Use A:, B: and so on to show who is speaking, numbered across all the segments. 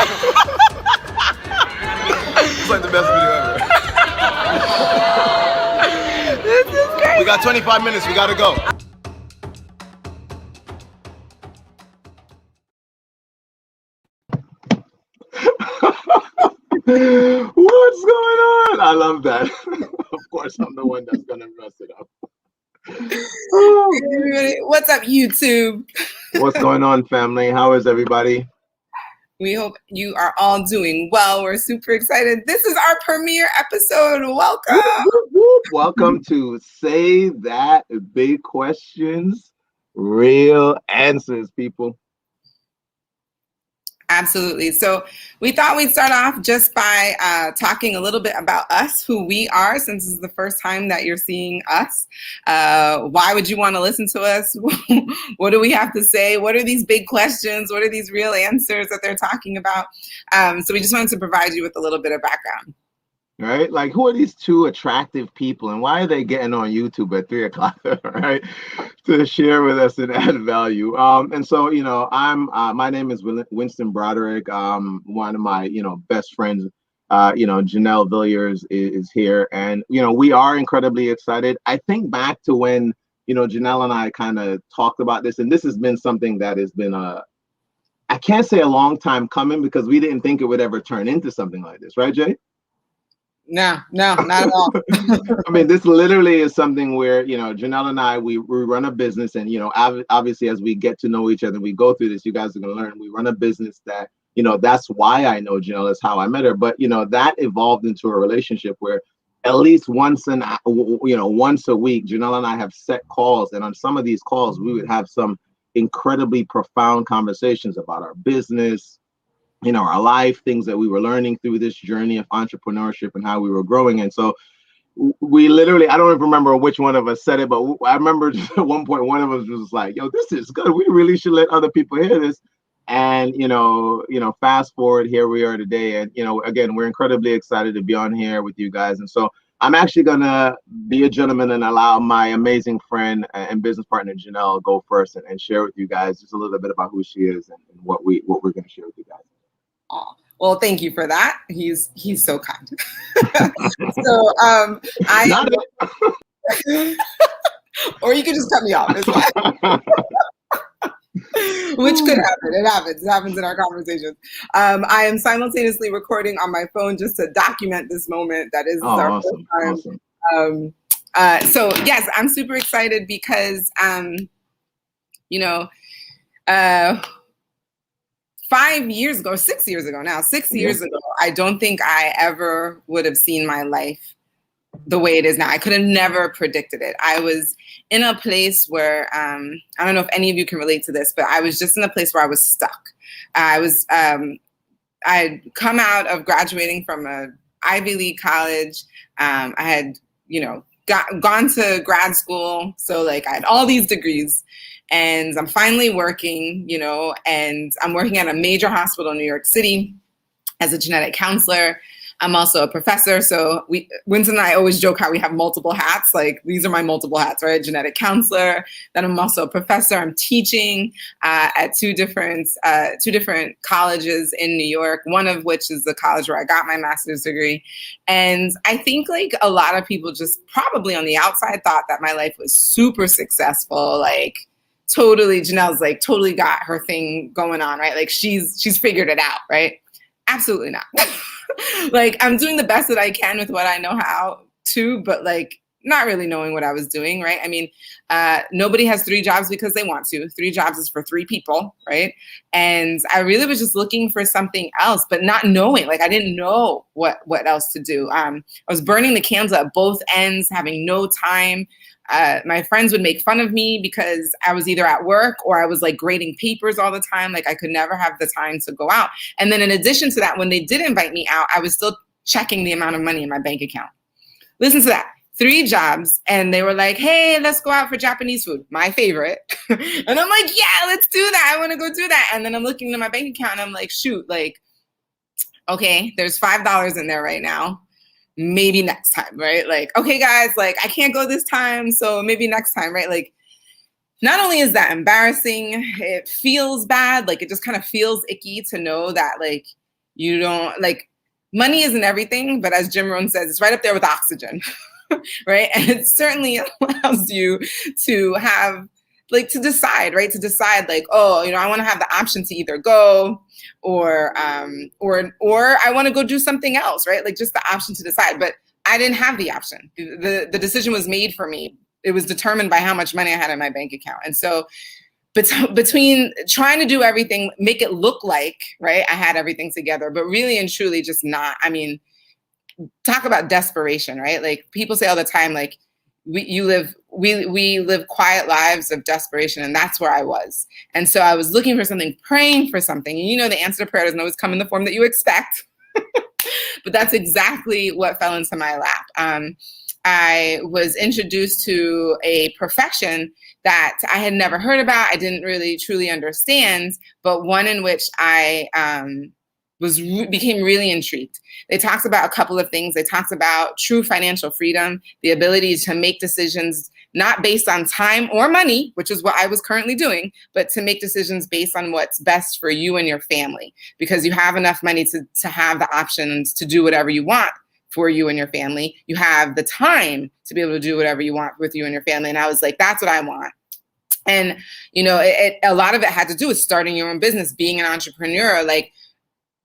A: It's like the best video ever.
B: This is crazy.
A: We got 25 minutes. We gotta go.
C: What's going on? I love that. Of course, I'm the one that's gonna mess it up. Oh.
B: What's up, YouTube?
C: What's going on, family? How is everybody?
B: We hope you are all doing well. We're super excited. This is our premiere episode. Welcome.
C: Whoop, whoop. Welcome to Say That. Big questions, real answers, people.
B: Absolutely. So we thought we'd start off just by talking a little bit about us, who we are, since this is the first time that you're seeing us. Why would you want to listen to us? What do we have to say? What are these big questions? What are these real answers that they're talking about? So we just wanted to provide you with a little bit of background.
C: Right? Like, who are these two attractive people and why are they getting on YouTube at 3 o'clock, right? To share with us and add value. And so, you know, my name is Winston Broderick. One of my, best friends, Janelle Villiers is here. And, we are incredibly excited. I think back to when, Janelle and I kind of talked about this, and this has been something that has been I can't say a long time coming because we didn't think it would ever turn into something like this. Right, Jay?
B: No, not at all.
C: I mean, this literally is something where, Janelle and I, we run a business and, obviously as we get to know each other, we go through this, you guys are going to learn, we run a business that, that's why I know Janelle, is how I met her. But, that evolved into a relationship where at least once a week, Janelle and I have set calls. And on some of these calls, we would have some incredibly profound conversations about our business, our life, things that we were learning through this journey of entrepreneurship and how we were growing. And so we literally, I don't even remember which one of us said it, but I remember just at one point, one of us was like, yo, this is good. We really should let other people hear this. And, fast forward, here we are today. And, again, we're incredibly excited to be on here with you guys. And so I'm actually going to be a gentleman and allow my amazing friend and business partner, Janelle, go first and share with you guys just a little bit about who she is and what we're going to share with you guys.
B: Oh, well, thank you for that. He's so kind. Or you can just cut me off. It's fine. Which could happen. It happens. It happens in our conversations. I am simultaneously recording on my phone just to document this moment. That is our
C: awesome.
B: first time. Awesome. So yes, I'm super excited because 5 years ago, 6 years ago now, 6 years ago, I don't think I ever would have seen my life the way it is now. I could have never predicted it. I was in a place where, I don't know if any of you can relate to this, but I was just in a place where I was stuck. I'd come out of graduating from an Ivy League college. I had, gone to grad school. So like I had all these degrees. And I'm finally working, and I'm working at a major hospital in New York City as a genetic counselor. I'm also a professor. So Winston and I always joke how we have multiple hats. Like these are my multiple hats, right? Genetic counselor. Then I'm also a professor. I'm teaching at two different colleges in New York, one of which is the college where I got my master's degree. And I think like a lot of people just probably on the outside thought that my life was super successful. Like, totally, Janelle's like totally got her thing going on, right? Like she's figured it out, right? Absolutely not. Like I'm doing the best that I can with what I know how to, but like not really knowing what I was doing, right? I mean, nobody has 3 jobs because they want to. 3 jobs is for 3 people, right? And I really was just looking for something else, but not knowing, like I didn't know what else to do. I was burning the candle at both ends, having no time. My friends would make fun of me because I was either at work or I was like grading papers all the time. Like I could never have the time to go out. And then in addition to that, when they did invite me out, I was still checking the amount of money in my bank account. Listen to that. 3 jobs. And they were like, hey, let's go out for Japanese food. My favorite. And I'm like, yeah, let's do that. I want to go do that. And then I'm looking at my bank account and I'm like, shoot, like, okay, there's $5 in there right now. Maybe next time, right? Like, okay, guys, like I can't go this time. So maybe next time, right? Like, not only is that embarrassing, it feels bad. Like it just kind of feels icky to know that like You don't like, money isn't everything, but as Jim Rohn says, it's right up there with oxygen, right? And it certainly allows you to have, like, to decide, right? To decide, like, oh, I want to have the option to either go or I want to go do something else, right? Like, just the option to decide. But I didn't have the option. The decision was made for me. It was determined by how much money I had in my bank account. And so between trying to do everything, make it look like, right, I had everything together, but really and truly just not. I mean, talk about desperation, right? Like, people say all the time, like, we live quiet lives of desperation, and that's where I was. And so I was looking for something, praying for something. And the answer to prayer doesn't always come in the form that you expect, but that's exactly what fell into my lap. I was introduced to a profession that I had never heard about. I didn't really truly understand, but one in which I became really intrigued. They talked about a couple of things. They talked about true financial freedom, the ability to make decisions not based on time or money, which is what I was currently doing, but to make decisions based on what's best for you and your family, because you have enough money to have the options to do whatever you want for you and your family. You have the time to be able to do whatever you want with you and your family. And I was like, that's what I want. And, a lot of it had to do with starting your own business, being an entrepreneur, like,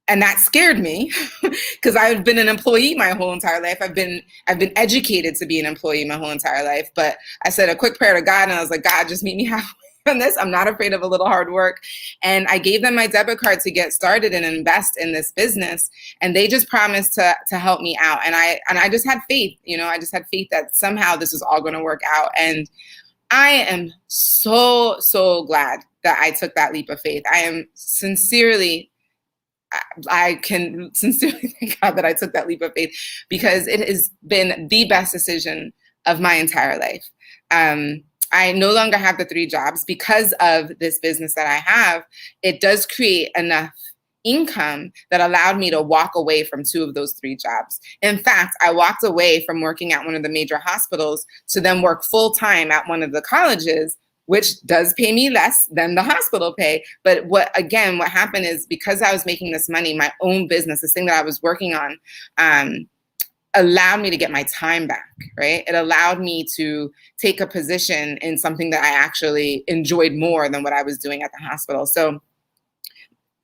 B: and that scared me because I've been an employee my whole entire life. I've been educated to be an employee my whole entire life. But I said a quick prayer to God, and I was like, God, just meet me halfway on this. I'm not afraid of a little hard work. And I gave them my debit card to get started and invest in this business. And they just promised to help me out. And I just had faith, I just had faith that somehow this was all going to work out. And I am so, so glad that I took that leap of faith. I can sincerely thank God that I took that leap of faith, because it has been the best decision of my entire life. I no longer have the 3 jobs because of this business that I have. It does create enough income that allowed me to walk away from 2 of those 3 jobs. In fact, I walked away from working at one of the major hospitals to then work full time at one of the colleges, which does pay me less than the hospital pay. But what happened is, because I was making this money, my own business, this thing that I was working on, allowed me to get my time back, right? It allowed me to take a position in something that I actually enjoyed more than what I was doing at the hospital. So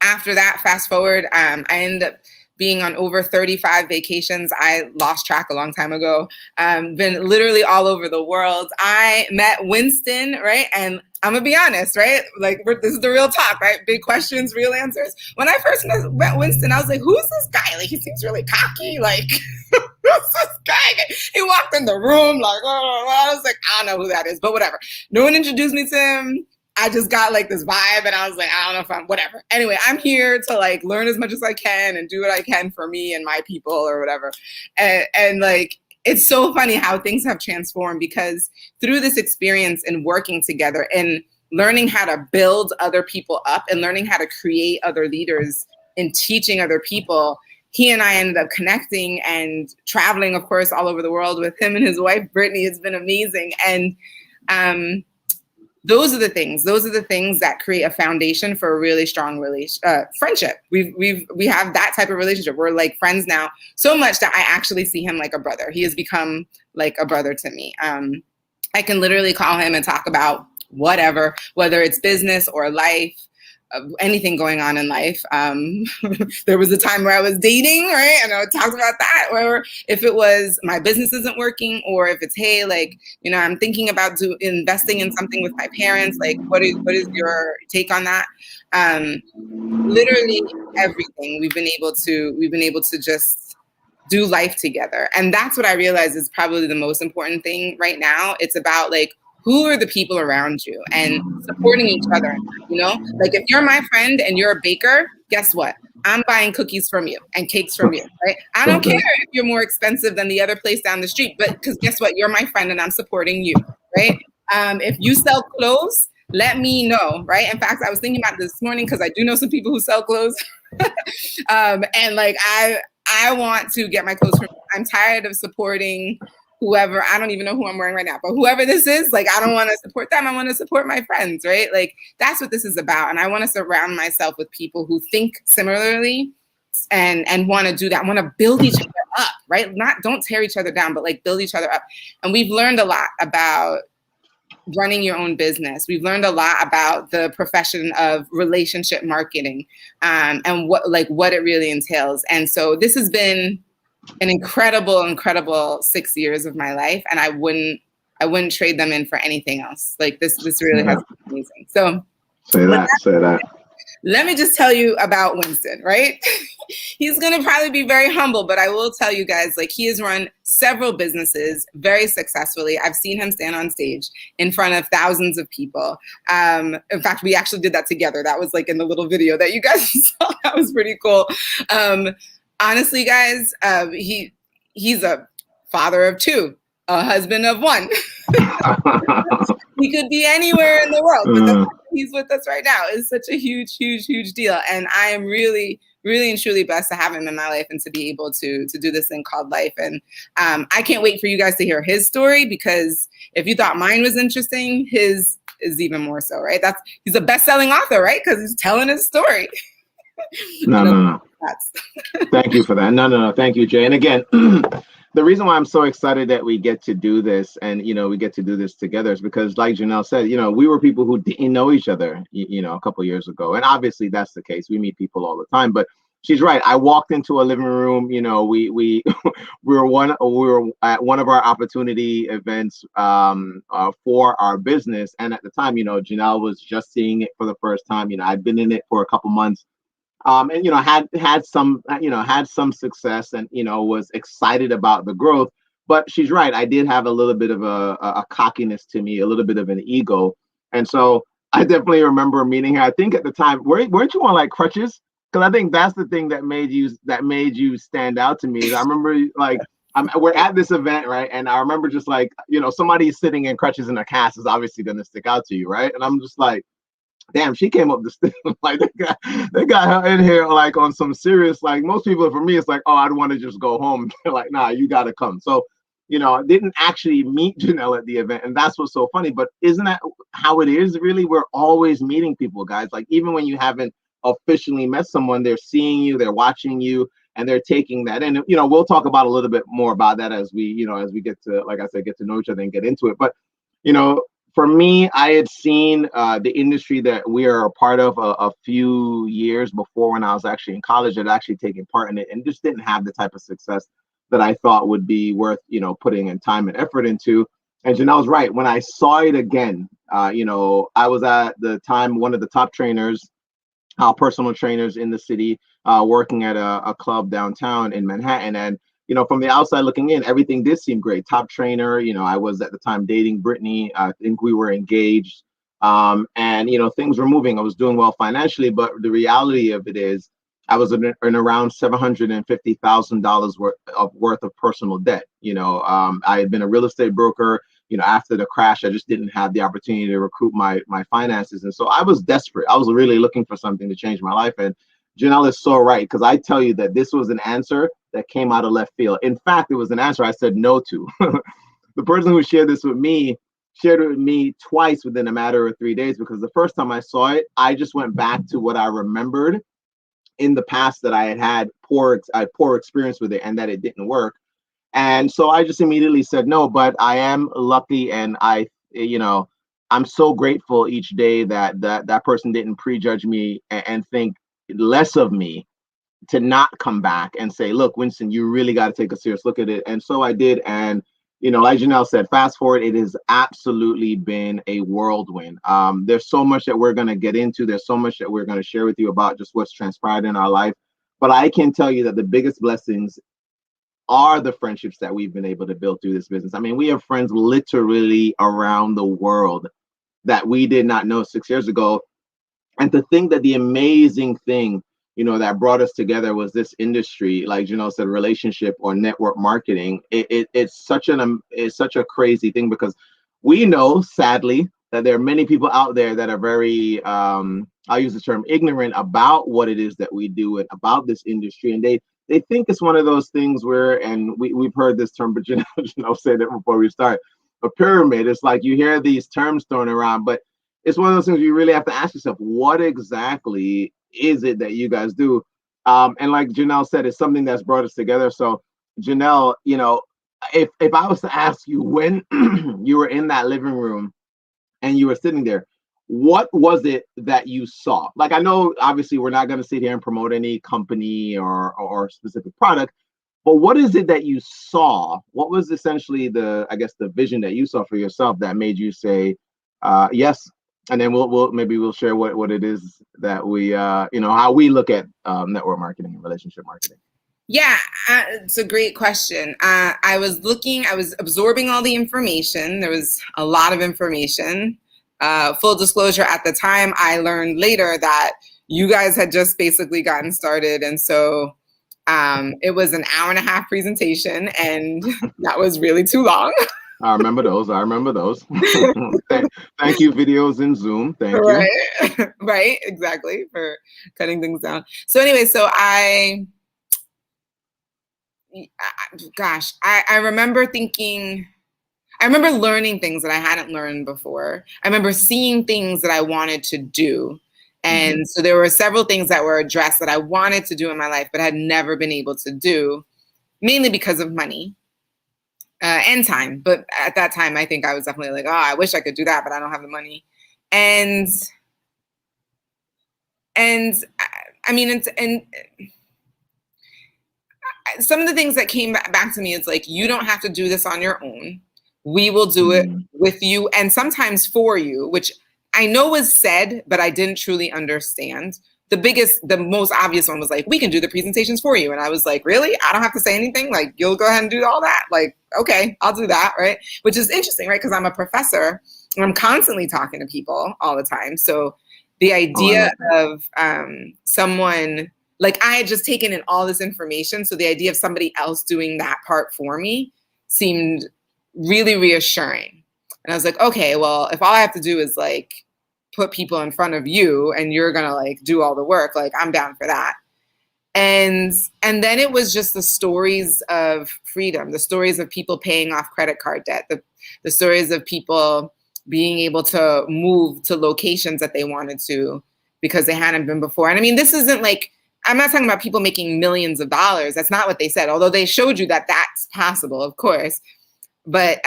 B: after that, fast forward, I ended up being on over 35 vacations. I lost track a long time ago. Been literally all over the world. I met Winston, right? And I'm gonna be honest, right? Like, this is the real talk, right? Big questions, real answers. When I first met Winston, I was like, who's this guy? Like, he seems really cocky. Like, who's this guy? He walked in the room like, oh, I was like, I don't know who that is, but whatever. No one introduced me to him. I just got like this vibe, and I was like, I don't know if I'm whatever. Anyway, I'm here to like learn as much as I can and do what I can for me and my people or whatever. And like, it's so funny how things have transformed, because through this experience and working together and learning how to build other people up and learning how to create other leaders and teaching other people, he and I ended up connecting and traveling, of course, all over the world with him and his wife, Brittany. It's been amazing. And, those are the things that create a foundation for a really strong friendship. We have that type of relationship. We're like friends now, so much that I actually see him like a brother. He has become like a brother to me. I can literally call him and talk about whatever, whether it's business or life, anything going on in life. There was a time where I was dating, right? And I would talk about that, or if it was my business isn't working, or if it's, hey, like, I'm thinking about investing in something with my parents. Like, what is your take on that? Literally everything. We've been able to just do life together. And that's what I realize is probably the most important thing right now. It's about like, who are the people around you and supporting each other, Like, if you're my friend and you're a baker, guess what? I'm buying cookies from you and cakes from you, right? I don't care if you're more expensive than the other place down the street, but because guess what? You're my friend and I'm supporting you, right? If you sell clothes, let me know, right? In fact, I was thinking about this morning because I do know some people who sell clothes. And like, I want to get my clothes from you. I'm tired of supporting whoever, I don't even know who I'm wearing right now, but whoever this is, like, I don't want to support them. I want to support my friends, right? Like, that's what this is about. And I want to surround myself with people who think similarly and want to do that, want to build each other up, right? Don't tear each other down, but like build each other up. And we've learned a lot about running your own business. We've learned a lot about the profession of relationship marketing, and what it really entails. And so this has been an incredible 6 years of my life, and I wouldn't trade them in for anything else. Like this really has been amazing. So
C: say that.
B: Let me just tell you about Winston, right? He's going to probably be very humble, but I will tell you guys, like, he has run several businesses very successfully. I've seen him stand on stage in front of thousands of people. In fact, we actually did that together. That was like in the little video that you guys saw. That was pretty cool. Honestly, guys, he's a father of two, a husband of one. He could be anywhere in the world, but the fact that he's with us right now is such a huge deal. And I am really and truly blessed to have him in my life and to be able to do this thing called life. And I can't wait for you guys to hear his story, because if you thought mine was interesting, his is even more so, right? He's a best-selling author, right? Because he's telling his story.
C: No. Thank you for that. No. Thank you, Jay. And again, the reason why I'm so excited that we get to do this and, we get to do this together is because, like Janelle said, we were people who didn't know each other, a couple years ago. And obviously that's the case. We meet people all the time, but she's right. I walked into a living room, we were at one of our opportunity events for our business. And at the time, Janelle was just seeing it for the first time. I'd been in it for a couple months. And had some success, and was excited about the growth. But she's right. I did have a little bit of a cockiness to me, a little bit of an ego, and so I definitely remember meeting her. I think at the time, weren't you on like crutches? Because I think that's the thing that made you stand out to me. I remember like we're at this event, right? And I remember just like somebody sitting in crutches in a cast is obviously going to stick out to you, right? And I'm just like, damn, she came up the stairs. Like they got her in here like on some serious, like most people, for me, it's like, oh, I'd want to just go home. They're like, nah, you got to come. So, I didn't actually meet Janelle at the event, and that's what's so funny. But isn't that how it is? Really, we're always meeting people, guys. Like even when you haven't officially met someone, they're seeing you, they're watching you, and they're taking that. And we'll talk about a little bit more about that as we get to, like I said, get to know each other and get into it. But for me, I had seen the industry that we are a part of a few years before, when I was actually in college, had actually taken part in it, and just didn't have the type of success that I thought would be worth, putting in time and effort into. And Janelle's right. When I saw it again, I was at the time one of the top trainers, personal trainers in the city, working at a club downtown in Manhattan. And from the outside looking in, everything did seem great. Top trainer, I was at the time dating Brittany. I think we were engaged. And, things were moving. I was doing well financially, but the reality of it is I was in around $750,000 worth of personal debt. I had been a real estate broker. After the crash, I just didn't have the opportunity to recoup my finances. And so I was desperate. I was really looking for something to change my life. And Janelle is so right, because I tell you that this was an answer that came out of left field. In fact, it was an answer I said no to. The person who shared it with me twice within a matter of 3 days, because the first time I saw it, I just went back to what I remembered in the past, that I had poor experience with it and that it didn't work. And so I just immediately said no. But I am lucky, and I'm so grateful each day that person didn't prejudge me and think less of me, to not come back and say, look, Winston, you really got to take a serious look at it. And so I did. And, like Janelle said, fast forward, it has absolutely been a whirlwind. There's so much that we're going to get into. There's so much that we're going to share with you about just what's transpired in our life. But I can tell you that the biggest blessings are the friendships that we've been able to build through this business. I mean, we have friends literally around the world that we did not know 6 years ago. And to think that the amazing thing, that brought us together was this industry, like Janelle said, relationship or network marketing. It's such a crazy thing, because we know, sadly, that there are many people out there that are very, I'll use the term, ignorant about what it is that we do and about this industry. And they think it's one of those things where, and we've heard this term, but Janelle said it before we start, a pyramid. It's like you hear these terms thrown around, but it's one of those things you really have to ask yourself, what exactly is it that you guys do? And like Janelle said, it's something that's brought us together. So Janelle, if I was to ask you when you were in that living room and you were sitting there, what was it that you saw? Like, I know obviously we're not going to sit here and promote any company or specific product, but what is it that you saw? What was essentially the vision that you saw for yourself that made you say yes? And then we'll share what it is that we how we look at network marketing and relationship marketing.
B: Yeah, it's a great question. I was absorbing all the information. There was a lot of information. Full disclosure, at the time, I learned later that you guys had just basically gotten started. And so it was an 1.5-hour presentation, and that was really too long.
C: I remember those. Thank you, videos in Zoom. Thank you.
B: Right, exactly, for cutting things down. So anyway, I remember learning things that I hadn't learned before. I remember seeing things that I wanted to do. And so there were several things that were addressed that I wanted to do in my life, but had never been able to do, mainly because of money and time. But at that time, I think I was definitely like, oh, I wish I could do that, but I don't have the money. And I mean, and some of the things that came back to me is like, you don't have to do this on your own. We will do it with you and sometimes for you, which I know was said, but I didn't truly understand. The most obvious one was like, we can do the presentations for you. And I was like, really? I don't have to say anything? Like, you'll go ahead and do all that? Like, okay, I'll do that, right? Which is interesting, right? Because I'm a professor and I'm constantly talking to people all the time. So the idea of someone, like I had just taken in all this information. So the idea of somebody else doing that part for me seemed really reassuring. And I was like, okay, well, if all I have to do is like put people in front of you and you're going to like do all the work, like I'm down for that. And then it was just the stories of freedom, the stories of people paying off credit card debt, the stories of people being able to move to locations that they wanted to because they hadn't been before. And I mean, this isn't like, I'm not talking about people making millions of dollars. That's not what they said, although they showed you that that's possible, of course. But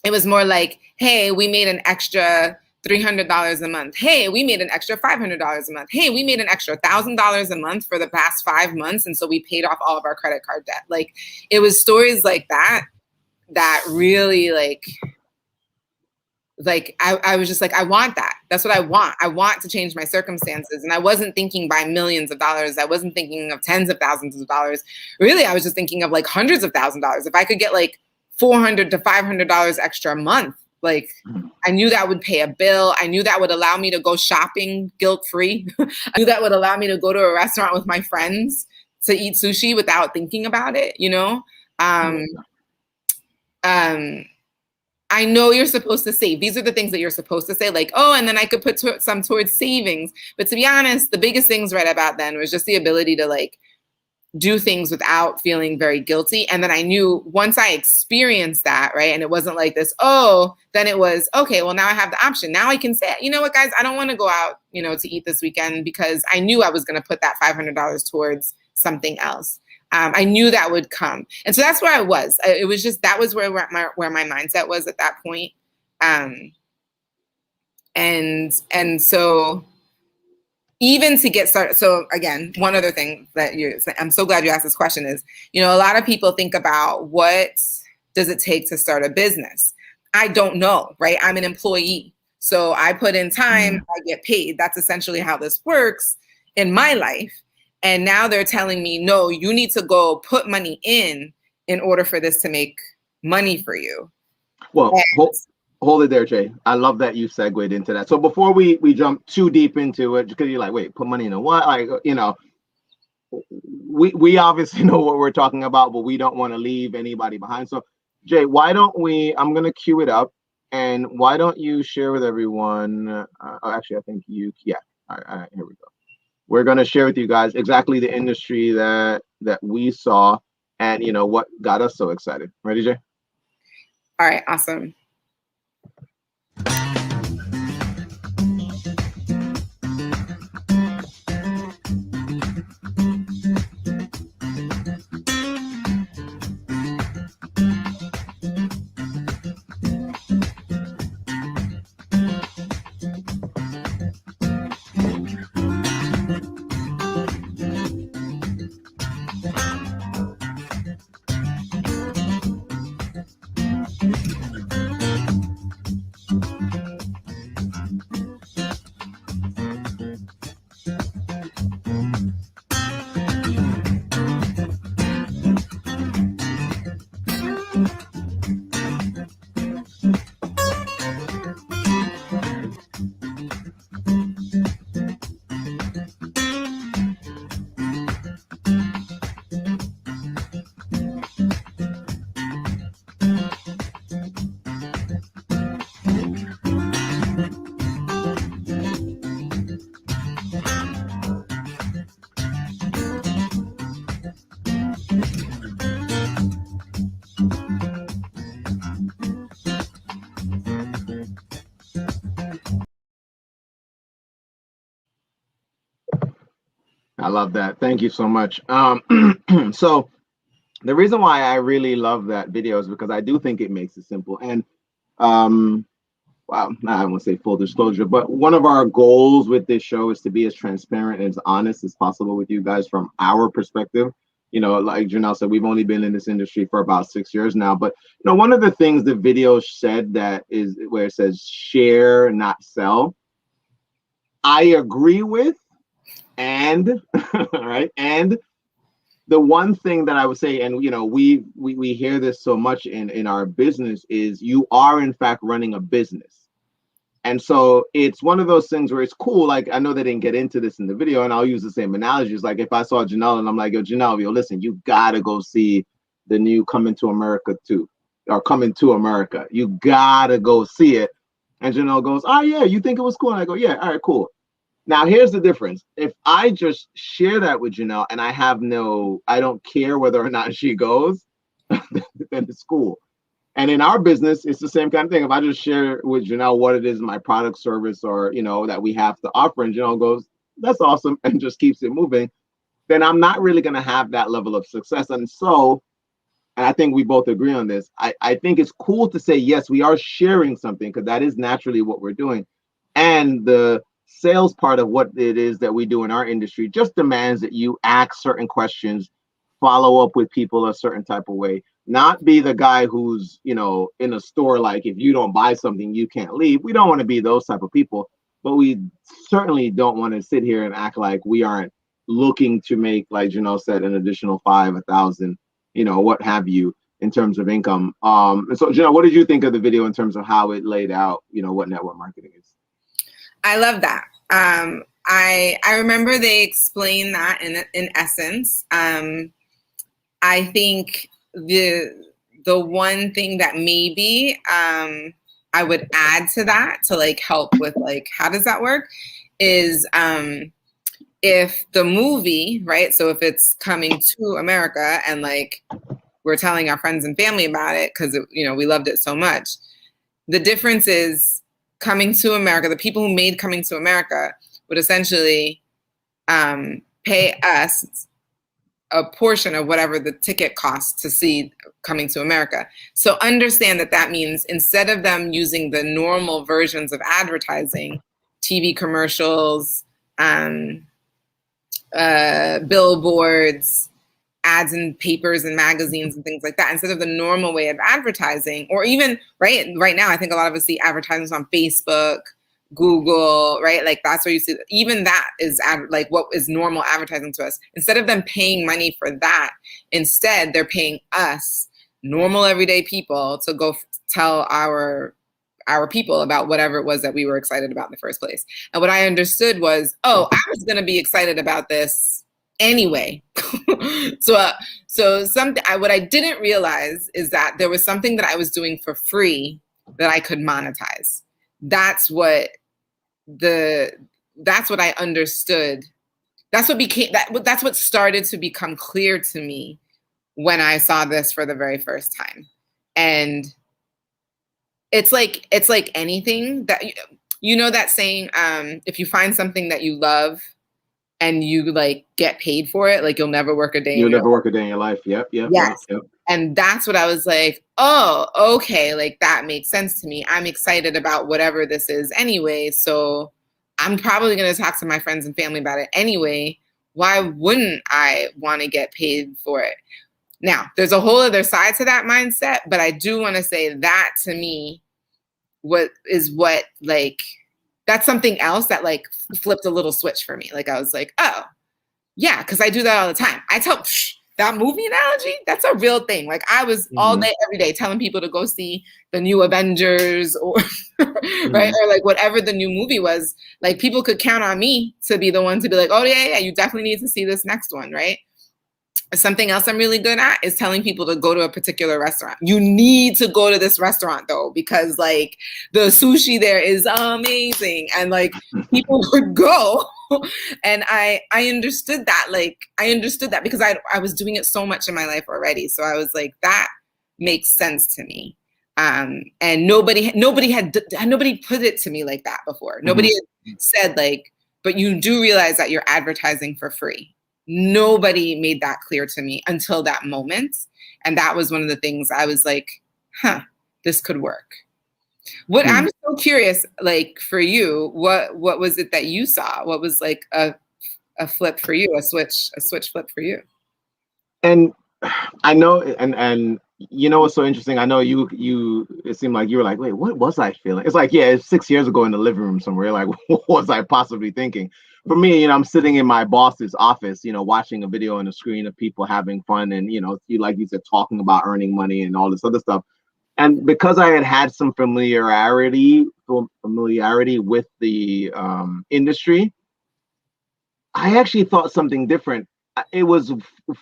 B: it was more like, hey, we made an extra $300 a month. Hey, we made an extra $500 a month. Hey, we made an extra $1,000 a month for the past 5 months. And so we paid off all of our credit card debt. Like, it was stories like that really I was just like, I want that. That's what I want. I want to change my circumstances. And I wasn't thinking by millions of dollars. I wasn't thinking of tens of thousands of dollars. Really, I was just thinking of like hundreds of thousands of dollars. If I could get like $400 to $500 extra a month, like I knew that would pay a bill. I knew that would allow me to go shopping guilt-free. I knew that would allow me to go to a restaurant with my friends to eat sushi without thinking about it, you know? I know you're supposed to save. These are the things that you're supposed to say, like, oh, and then I could put some towards savings. But to be honest, the biggest things right about then was just the ability to like do things without feeling very guilty. And then I knew once I experienced that, right, and it wasn't like this, oh, then it was, okay, well, now I have the option. Now I can say, you know what, guys, I don't want to go out, you know, to eat this weekend because I knew I was going to put that $500 towards something else. I knew that would come. And so that's where I was. It was just, that was where my mindset was at that point. And so even to get started. So again, one other thing that I'm so glad you asked this question is, you know, a lot of people think about what does it take to start a business? I don't know, right? I'm an employee. So I put in time, I get paid. That's essentially how this works in my life. And now they're telling me, no, you need to go put money in order for this to make money for you.
C: Well, hold it there, Jay. I love that you segued into that. So before we jump too deep into it, because you're like, wait, put money in what? Like, you know, we obviously know what we're talking about, but we don't want to leave anybody behind. So Jay, why don't I'm going to cue it up. And why don't you share with everyone? Actually, I think all right, here we go. We're going to share with you guys exactly the industry that we saw and, you know, what got us so excited. Ready, Jay?
B: All right, awesome.
C: I love that. Thank you so much. So the reason why I really love that video is because I do think it makes it simple. And well, I won't say full disclosure, but one of our goals with this show is to be as transparent and as honest as possible with you guys from our perspective. You know, like Janelle said, we've only been in this industry for about 6 years now. But you know, one of the things the video said that is where it says share, not sell, I agree with, and right, and the one thing that I would say, and you know, we hear this so much in our business, is you are in fact running a business. And so it's one of those things where it's cool. Like, I know they didn't get into this in the video, and I'll use the same analogies. Like, if I saw Janelle and I'm like, yo, Janelle, yo, listen, you gotta go see the new Coming to America 2 or Coming to America. You gotta go see it. And Janelle goes, oh yeah, you think it was cool? And I go, yeah, all right, cool. Now, here's the difference. If I just share that with Janelle and I don't care whether or not she goes, then it's cool. And in our business, it's the same kind of thing. If I just share with Janelle what it is, my product, service, or, you know, that we have to offer, and Janelle goes, that's awesome, and just keeps it moving, then I'm not really going to have that level of success. And so, and I think we both agree on this, I think it's cool to say, yes, we are sharing something, because that is naturally what we're doing. And the sales part of what it is that we do in our industry just demands that you ask certain questions, follow up with people a certain type of way, not be the guy who's, you know, in a store, like, if you don't buy something, you can't leave. We don't want to be those type of people, but we certainly don't want to sit here and act like we aren't looking to make, like Janelle said, an additional 1,000, you know, what have you, in terms of income. And so, Janelle, what did you think of the video in terms of how it laid out, you know, what network marketing is?
B: I love that. I remember they explained that in essence. I think the one thing that maybe I would add to that to like help with like how does that work is if the movie, right? So if it's Coming to America and like we're telling our friends and family about it because you know we loved it so much, the difference is Coming to America, the people who made Coming to America would essentially pay us a portion of whatever the ticket costs to see Coming to America. So understand that that means instead of them using the normal versions of advertising, TV commercials, billboards, ads in papers and magazines and things like that, instead of the normal way of advertising, or even right now, I think a lot of us see advertisements on Facebook, Google, right? Like that's where you see, even that is like what is normal advertising to us. Instead of them paying money for that, instead they're paying us, normal everyday people, to go tell our people about whatever it was that we were excited about in the first place. And what I understood was, oh, I was going to be excited about this anyway. So something what I didn't realize is that there was something that I was doing for free that I could monetize. That's what I understood. That's what started to become clear to me when I saw this for the very first time. And it's like anything that, you know, that saying, if you find something that you love and you like get paid for it, like you'll never work a day.
C: You'll never work a day in your life. Yep.
B: Yes.
C: Yep.
B: And that's what I was like, oh, okay, like that makes sense to me. I'm excited about whatever this is anyway. So I'm probably going to talk to my friends and family about it anyway. Why wouldn't I want to get paid for it? Now, there's a whole other side to that mindset, but I do want to say that to me, that's something else that like flipped a little switch for me. Like I was like, oh, yeah, because I do that all the time. I tell that movie analogy, that's a real thing. Like I was all day, every day telling people to go see the new Avengers or right, or like whatever the new movie was. Like people could count on me to be the one to be like, oh yeah, you definitely need to see this next one, right? Something else I'm really good at is telling people to go to a particular restaurant. You need to go to this restaurant though, because like the sushi there is amazing. And like people would go. And I understood that. Like I understood that because I was doing it so much in my life already. So I was like, that makes sense to me. And nobody put it to me like that before. Nobody had said like, but you do realize that you're advertising for free. Nobody made that clear to me until that moment. And that was one of the things I was like, this could work. What I'm so curious, like for you, what was it that you saw? What was like a flip for you, a switch flip for you?
C: And I know, and you know what's so interesting? I know you it seemed like you were like, wait, what was I feeling? It's like, yeah, it's 6 years ago in the living room somewhere. Like, what was I possibly thinking? For me, I'm sitting in my boss's office, watching a video on the screen of people having fun and, like you said, talking about earning money and all this other stuff. And because I had some familiarity with the industry, I actually thought something different. It was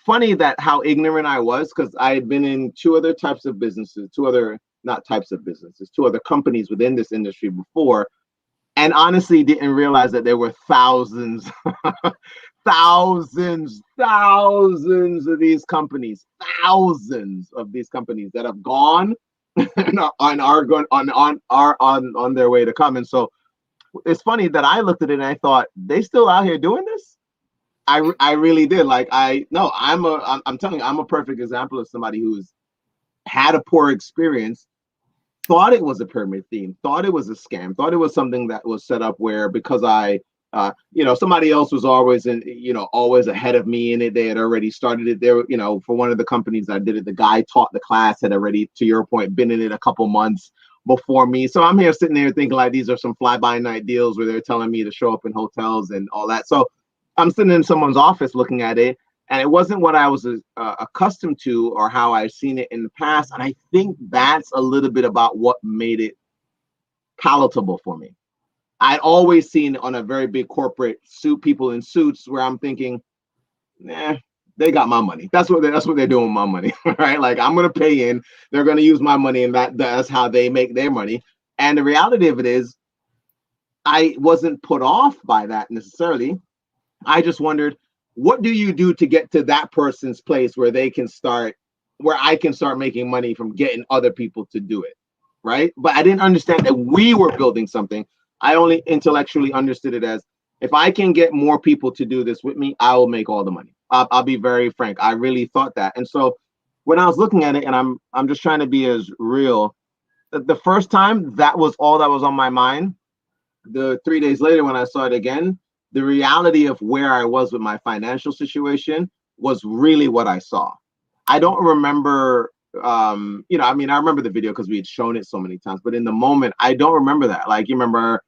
C: funny that how ignorant I was, because I had been in two other companies within this industry before, and honestly didn't realize that there were thousands of these companies that have gone and are going on their way to come. And so it's funny that I looked at it and I thought, they still out here doing this? I really did. Like, I'm telling you, I'm a perfect example of somebody who's had a poor experience, thought it was a pyramid scheme, thought it was a scam, thought it was something that was set up where, because somebody else was always always ahead of me in it. They had already started it there. For one of the companies I did it, the guy taught the class had already, to your point, been in it a couple months before me. So I'm here sitting there thinking like these are some fly-by-night deals where they're telling me to show up in hotels and all that. So I'm sitting in someone's office looking at it, and it wasn't what I was accustomed to or how I've seen it in the past. And I think that's a little bit about what made it palatable for me. I'd always seen on a very big corporate suit, people in suits, where I'm thinking, they got my money. That's what they're doing with my money, right? Like, I'm gonna pay in, they're gonna use my money, and that's how they make their money. And the reality of it is, I wasn't put off by that necessarily. I just wondered, what do you do to get to that person's place where I can start making money from getting other people to do it, right? But I didn't understand that we were building something. I only intellectually understood it as, if I can get more people to do this with me, I will make all the money. I'll be very frank. I really thought that. And so when I was looking at it, and I'm just trying to be as real, the first time, that was all that was on my mind. The 3 days later, when I saw it again, the reality of where I was with my financial situation was really what I saw. I don't remember, I remember the video because we had shown it so many times, but in the moment, I don't remember that. Like, you remember,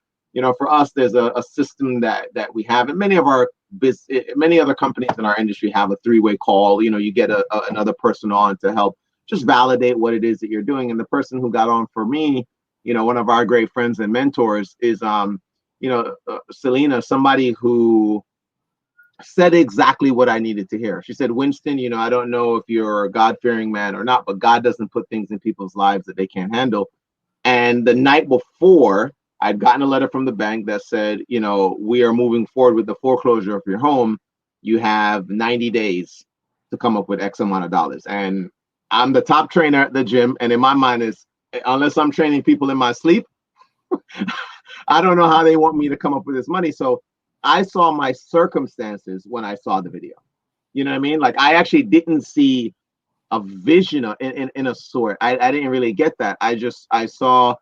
C: for us, there's a system that we have, and many other companies in our industry have a three-way call. You get another person on to help just validate what it is that you're doing. And the person who got on for me, one of our great friends and mentors is, Selena, somebody who said exactly what I needed to hear. She said, Winston, I don't know if you're a God-fearing man or not, but God doesn't put things in people's lives that they can't handle. And the night before, I'd gotten a letter from the bank that said, we are moving forward with the foreclosure of your home. You have 90 days to come up with X amount of dollars. And I'm the top trainer at the gym. And in my mind is, unless I'm training people in my sleep, I don't know how they want me to come up with this money. So I saw my circumstances when I saw the video. You know what I mean? Like, I actually didn't see a vision in a sort. I didn't really get that. I saw,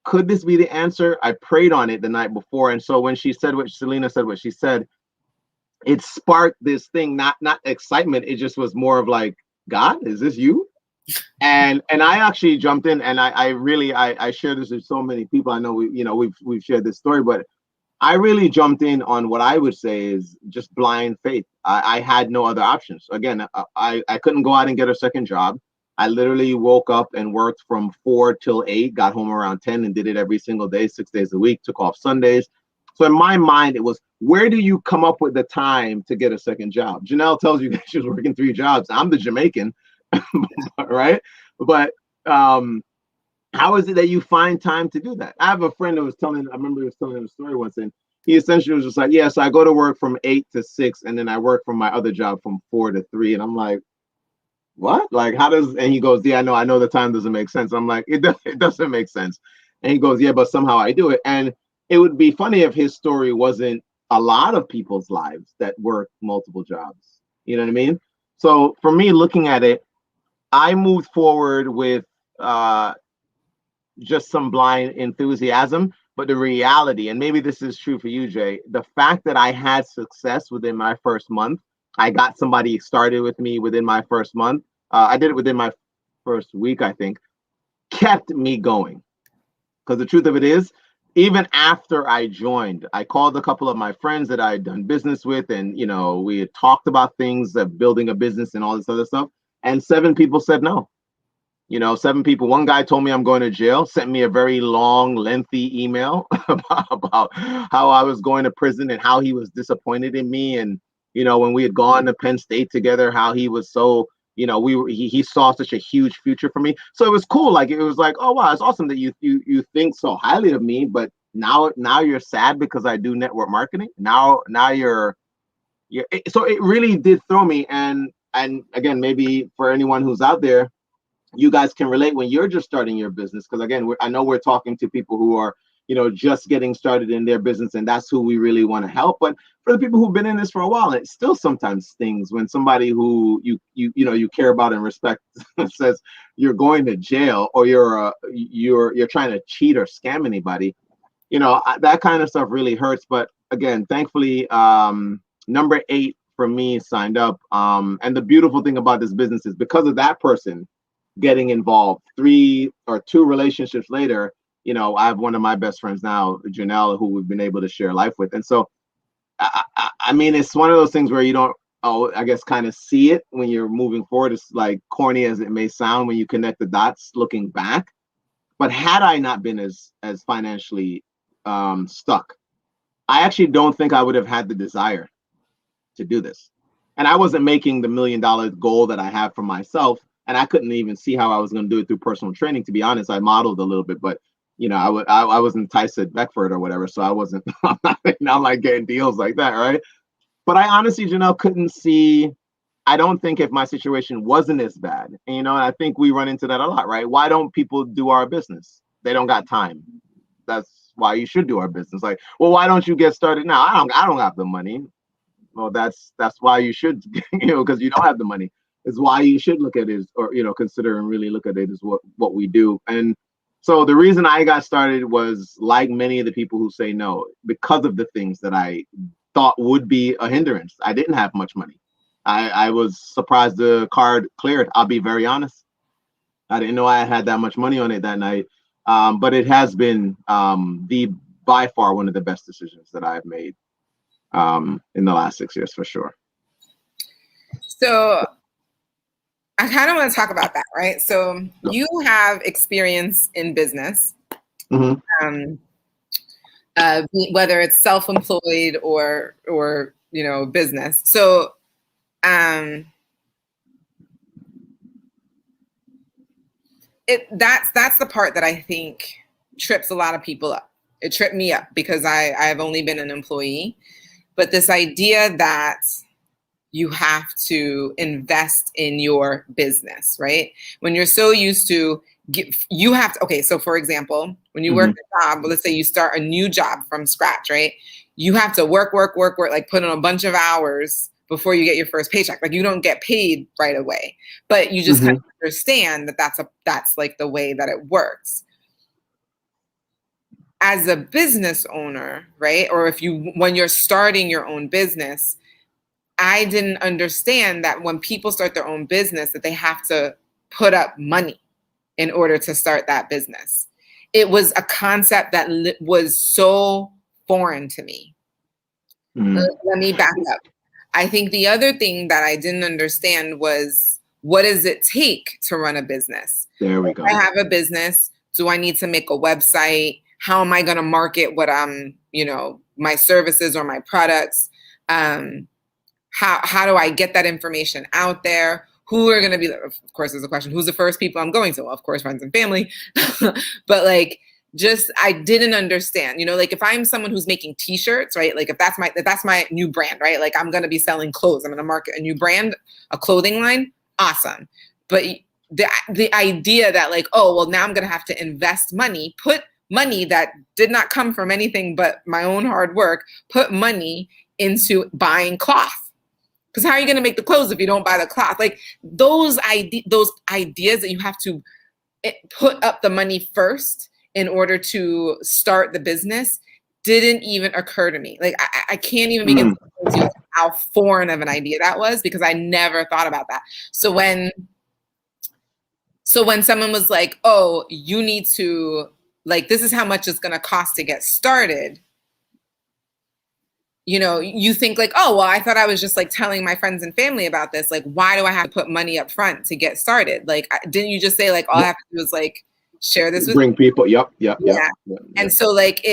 C: could this be the answer? I prayed on it the night before. And so when Selena said what she said, it sparked this thing, not excitement. It just was more of like, God, is this you? And I actually jumped in, and I share this with so many people. I know we've shared this story, but I really jumped in on what I would say is just blind faith. I had no other options. Again, I couldn't go out and get a second job. I literally woke up and worked from 4 till 8, got home around 10, and did it every single day, 6 days a week, took off Sundays. So in my mind, it was, where do you come up with the time to get a second job? Janelle tells you that she was working 3 jobs. I'm the Jamaican, right? But how is it that you find time to do that? I have a friend who I remember he was telling a story once, and he essentially was just like, yeah, so I go to work from 8 to 6, and then I work from my other job from 4 to 3. And I'm like, what? Like, how does, and he goes, yeah, I know the time doesn't make sense. I'm like, it doesn't make sense. And he goes, yeah, but somehow I do it. And it would be funny if his story wasn't a lot of people's lives that work multiple jobs. You know what I mean? So for me, looking at it, I moved forward with just some blind enthusiasm. But the reality, and maybe this is true for you, Jay, the fact that I had success within my first month, I got somebody started with me within my first month. I did it within my first week, I think, kept me going. Because the truth of it is, even after I joined, I called a couple of my friends that I had done business with, and we had talked about things of building a business and all this other stuff. And 7 people said no. 7 people. One guy told me I'm going to jail, sent me a very long, lengthy email about how I was going to prison and how he was disappointed in me. And, when we had gone to Penn State together, how he was so, he saw such a huge future for me. So it was cool. Like, it was like, oh, wow, it's awesome that you think so highly of me. But now you're sad because I do network marketing. Now you're so it really did throw me. And again, maybe for anyone who's out there, you guys can relate when you're just starting your business. Because again, I know we're talking to people who are, just getting started in their business, and that's who we really want to help. But for the people who've been in this for a while, it still sometimes stings when somebody who you care about and respect says you're going to jail, or you're trying to cheat or scam anybody. That kind of stuff really hurts. But again, thankfully, number 8 for me signed up. And the beautiful thing about this business is because of that person getting involved, 3 or 2 relationships later, I have one of my best friends now, Janelle, who we've been able to share life with. And so, I mean, it's one of those things where you don't, I guess, kind of see it when you're moving forward. It's like corny as it may sound when you connect the dots looking back. But had I not been as financially stuck, I actually don't think I would have had the desire to do this. And I wasn't making the $1 million goal that I have for myself. And I couldn't even see how I was going to do it through personal training. To be honest, I modeled a little bit, but I wasn't Tyson Beckford or whatever, so I wasn't. I'm like getting deals like that, right? But I honestly, Janelle, couldn't see. I don't think if my situation wasn't as bad, and I think we run into that a lot, right? Why don't people do our business? They don't got time. That's why you should do our business. Like, well, why don't you get started now? I don't have the money. Well, that's why you should, because you don't have the money. Is why you should look at it, or consider and really look at it, is what we do. And so the reason I got started was, like many of the people who say no, because of the things that I thought would be a hindrance. I didn't have much money. I was surprised the card cleared. I'll be very honest. I didn't know I had that much money on it that night. But it has been by far one of the best decisions that I've made in the last 6 years, for sure.
B: So I kind of want to talk about that, right? So you have experience in business, whether it's self-employed or business. So that's the part that I think trips a lot of people up. It tripped me up because I've only been an employee, but this idea that you have to invest in your business, right? When you're so used to, you have to, okay, so for example, when you work a job, let's say you start a new job from scratch, right? You have to work, like put in a bunch of hours before you get your first paycheck. Like, you don't get paid right away, but you just kind of understand that that's like the way that it works. As a business owner, right? Or when you're starting your own business, I didn't understand that when people start their own business, that they have to put up money in order to start that business. It was a concept that was so foreign to me. Let me back up. I think the other thing that I didn't understand was, what does it take to run a business?
C: There we go.
B: If I have a business, do I need to make a website? How am I going to market what my services or my products? How do I get that information out there? Who are going to be, of course, there's a question, who's the first people I'm going to? Well, of course, friends and family. But I didn't understand, like if I'm someone who's making t-shirts, right? Like if that's my new brand, right? Like I'm going to be selling clothes. I'm going to market a new brand, a clothing line. Awesome. But the idea that now I'm going to have to invest money, put money that did not come from anything but my own hard work, put money into buying cloth. Because how are you going to make the clothes if you don't buy the cloth? Like those ideas that you have to put up the money first in order to start the business didn't even occur to me. Like I can't even begin to tell you how foreign of an idea that was, because I never thought about that. So when someone was like, oh, you need to, like, this is how much it's going to cost to get started, you know, you think like, oh, well, I thought I was just like telling my friends and family about this. Like, why do I have to put money up front to get started? Like, didn't you just say like, all I have to do is like share this with
C: bring people? Yep.
B: And so like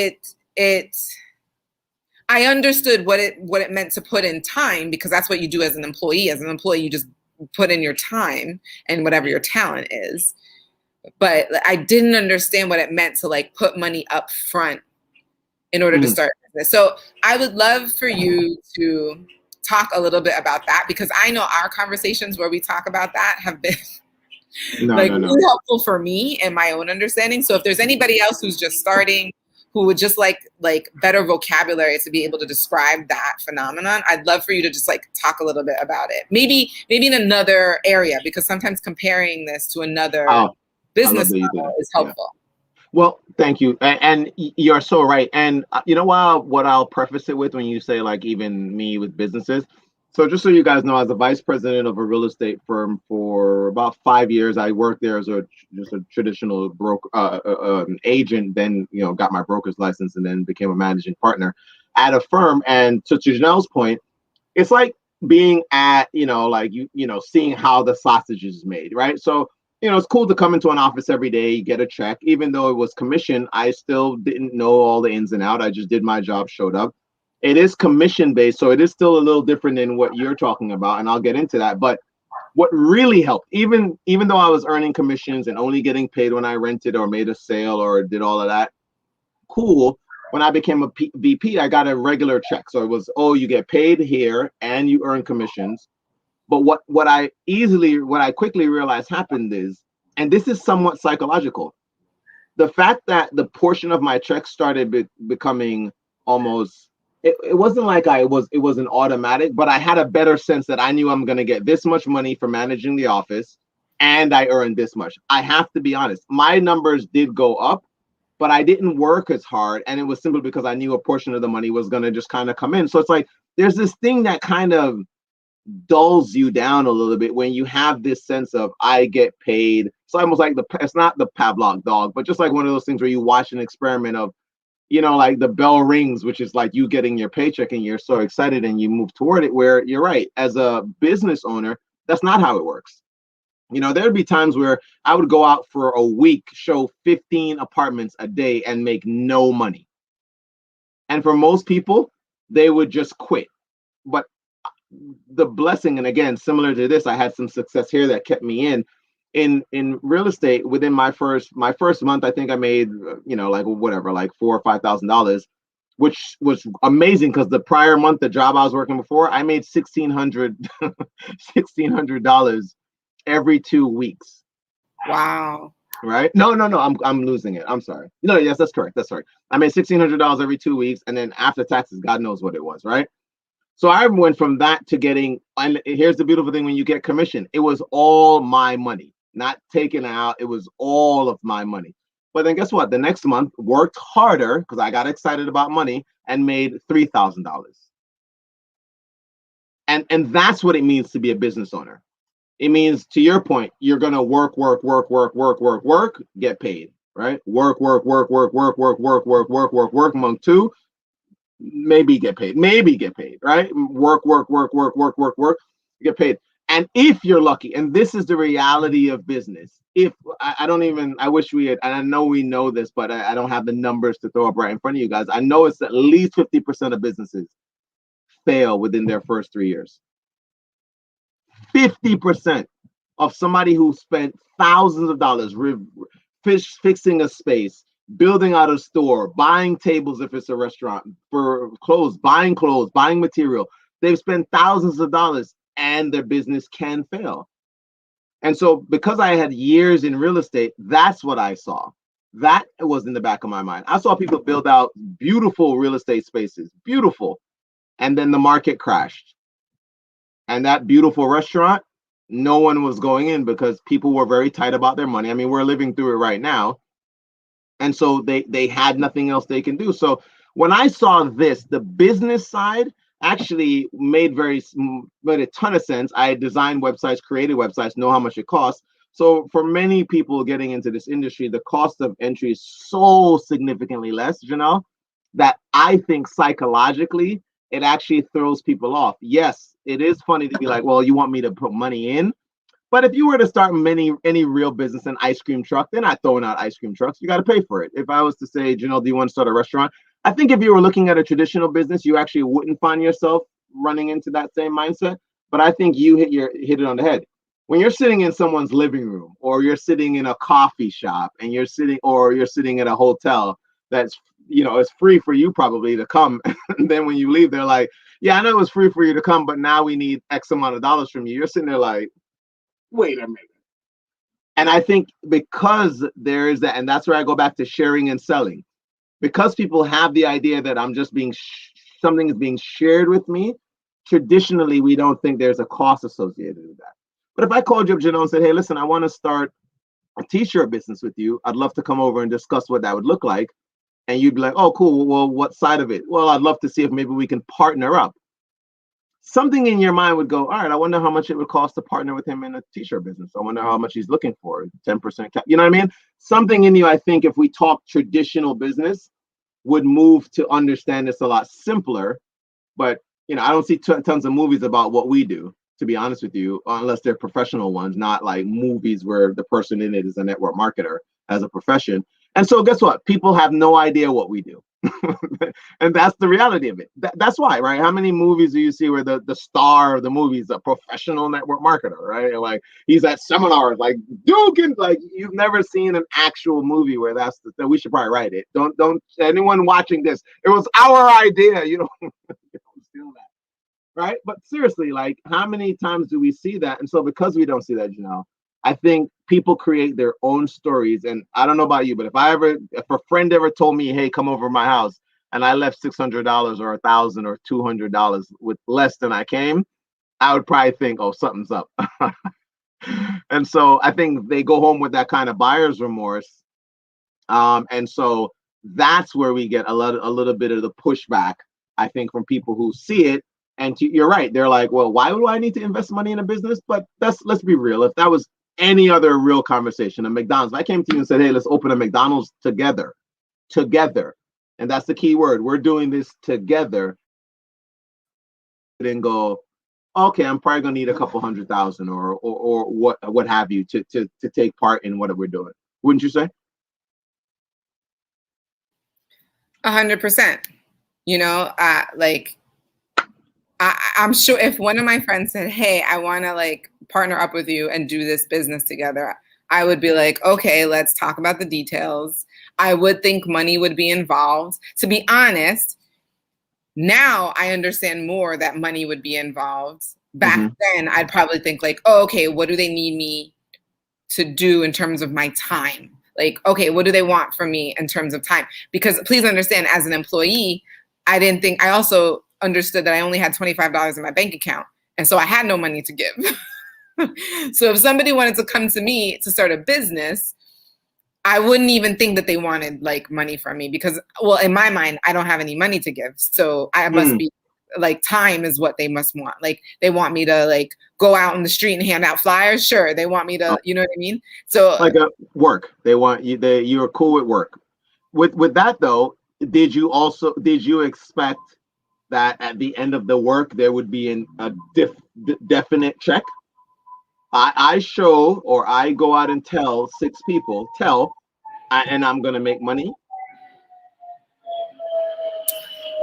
B: I understood what it meant to put in time, because that's what you do as an employee. As an employee, you just put in your time and whatever your talent is. But I didn't understand what it meant to like put money up front in order to start business. So I would love for you to talk a little bit about that, because I know our conversations where we talk about that have been really helpful for me and my own understanding. So if there's anybody else who's just starting, who would just like better vocabulary to be able to describe that phenomenon, I'd love for you to just like talk a little bit about it. Maybe in another area, because sometimes comparing this to another business model is helpful.
C: Yeah. Well, thank you. And you're so right. And you know what I'll preface it with when you say like even me with businesses. So just so you guys know, as a vice president of a real estate firm for about 5 years, I worked there as just a traditional agent, then, you know, got my broker's license and then became a managing partner at a firm. And to Janelle's point, it's like being at, you know, like, seeing how the sausage is made, right? So, you know, it's cool to come into an office every day, get a check. Even though it was commission, I still didn't know all the ins and outs. I just did my job, showed up. It is commission based, so it is still a little different than what you're talking about, and I'll get into that. But what really helped, even though I was earning commissions and only getting paid when I rented or made a sale or did all of that, cool. When I became a VP, I got a regular check. So it was, oh, you get paid here and you earn commissions. But what I quickly realized happened is, and this is somewhat psychological, the fact that the portion of my check started becoming almost, it wasn't like it was an automatic, but I had a better sense that I knew I'm going to get this much money for managing the office and I earned this much. I have to be honest, my numbers did go up, but I didn't work as hard. And it was simply because I knew a portion of the money was going to just kind of come in. So it's like, there's this thing that kind of dulls you down a little bit when you have this sense of I get paid. It's almost like it's not the Pavlov dog, but just like one of those things where you watch an experiment of, you know, like the bell rings, which is like you getting your paycheck and you're so excited and you move toward it, where you're right. As a business owner, that's not how it works. You know, there'd be times where I would go out for a week, show 15 apartments a day and make no money. And for most people, they would just quit. But the blessing, and again, similar to this, I had some success here that kept me in real estate. Within my first month, I think I made, you know, like whatever, like $4,000 or $5,000, which was amazing because the prior month, the job I was working before, I made $1,600 every 2 weeks.
B: Wow.
C: Right? No, I'm losing it. I'm sorry. No, yes, that's correct. That's right. I made $1,600 every 2 weeks, and then after taxes, God knows what it was, right? So I went from that to getting, and here's the beautiful thing: when you get commission, it was all my money, not taken out. It was all of my money. But then guess what? The next month, worked harder because I got excited about money and made $3,000. And that's what it means to be a business owner. It means, to your point, you're gonna work, get paid, right? Work. Month two, maybe get paid, right? Work, get paid. And if you're lucky, and this is the reality of business, if I wish we had, and I know we know this, but I don't have the numbers to throw up right in front of you guys. I know it's at least 50% of businesses fail within their first 3 years. 50% of somebody who spent thousands of dollars fixing a space, building out a store, buying tables if it's a restaurant, for clothes, buying material. They've spent thousands of dollars and their business can fail. And so because I had years in real estate, that's what I saw. That was in the back of my mind. I saw people build out beautiful real estate spaces, beautiful. And then the market crashed. And that beautiful restaurant, no one was going in because people were very tight about their money. I mean, we're living through it right now. And so they had nothing else they can do. So when I saw this, the business side actually made a ton of sense. I designed websites, created websites, know how much it costs. So for many people getting into this industry, the cost of entry is so significantly less, Janelle, that I think psychologically it actually throws people off. Yes, it is funny to be like, well, you want me to put money in? But if you were to start any real business, an ice cream truck, they're not throwing out ice cream trucks. You got to pay for it. If I was to say, Janelle, do you want to start a restaurant? I think if you were looking at a traditional business, you actually wouldn't find yourself running into that same mindset. But I think you hit it on the head. When you're sitting in someone's living room, or you're sitting in a coffee shop, and you're sitting at a hotel that's, it's free for you probably to come. And then when you leave, they're like, yeah, I know it was free for you to come, but now we need X amount of dollars from you. You're sitting there like, wait a minute. And I think because there is that, and that's where I go back to sharing and selling, because people have the idea that I'm just something is being shared with me. Traditionally, we don't think there's a cost associated with that. But if I called you up, Janelle, and said, hey, listen, I want to start a t-shirt business with you. I'd love to come over and discuss what that would look like. And you'd be like, oh, cool. Well, what side of it? Well, I'd love to see if maybe we can partner up. Something in your mind would go, all right, I wonder how much it would cost to partner with him in a t-shirt business. I wonder how much he's looking for, 10% cap. You know what I mean? Something in you, I think, if we talk traditional business, would move to understand this a lot simpler. But, I don't see tons of movies about what we do, to be honest with you, unless they're professional ones, not like movies where the person in it is a network marketer as a profession. And so guess what? People have no idea what we do. And that's the reality of it. That's why, right? How many movies do you see where the star of the movie is a professional network marketer, right? And like he's at seminars, like Duke, like you've never seen an actual movie where that we should probably write it. Don't anyone watching this. It was our idea, don't steal that, right? But seriously, like how many times do we see that? And so because we don't see that, I think people create their own stories. And I don't know about you, but if a friend ever told me, hey, come over to my house, and I left $600 or $1,000 or $200 with less than I came, I would probably think, oh, something's up. And so I think they go home with that kind of buyer's remorse. And so that's where we get a little bit of the pushback, I think, from people who see it. And you're right. They're like, well, why would I need to invest money in a business? But let's be real. If that was any other real conversation, a McDonald's, if I came to you and said, hey, let's open a McDonald's together. And that's the key word. We're doing this together. Then go, okay, I'm probably gonna need a couple $100,000 or what have you to take part in what we're doing. Wouldn't you say?
B: 100%. I'm sure if one of my friends said, hey, I want to partner up with you and do this business together, I would be like, okay, let's talk about the details. I would think money would be involved. To be honest, now I understand more that money would be involved. Back then, I'd probably think oh, okay, what do they need me to do in terms of my time? Okay, what do they want from me in terms of time? Because please understand, as an employee, I also understood that I only had $25 in my bank account. And so I had no money to give. So if somebody wanted to come to me to start a business, I wouldn't even think that they wanted money from me because, well, in my mind, I don't have any money to give. So I must be time is what they must want. They want me to go out in the street and hand out flyers. Sure. They want me to, you know what I mean? So
C: work. They want you, you're cool with work. With that though, did you expect that at the end of the work, there would be a definite check? I show, or I go out and tell 6 people, and I'm going to make money.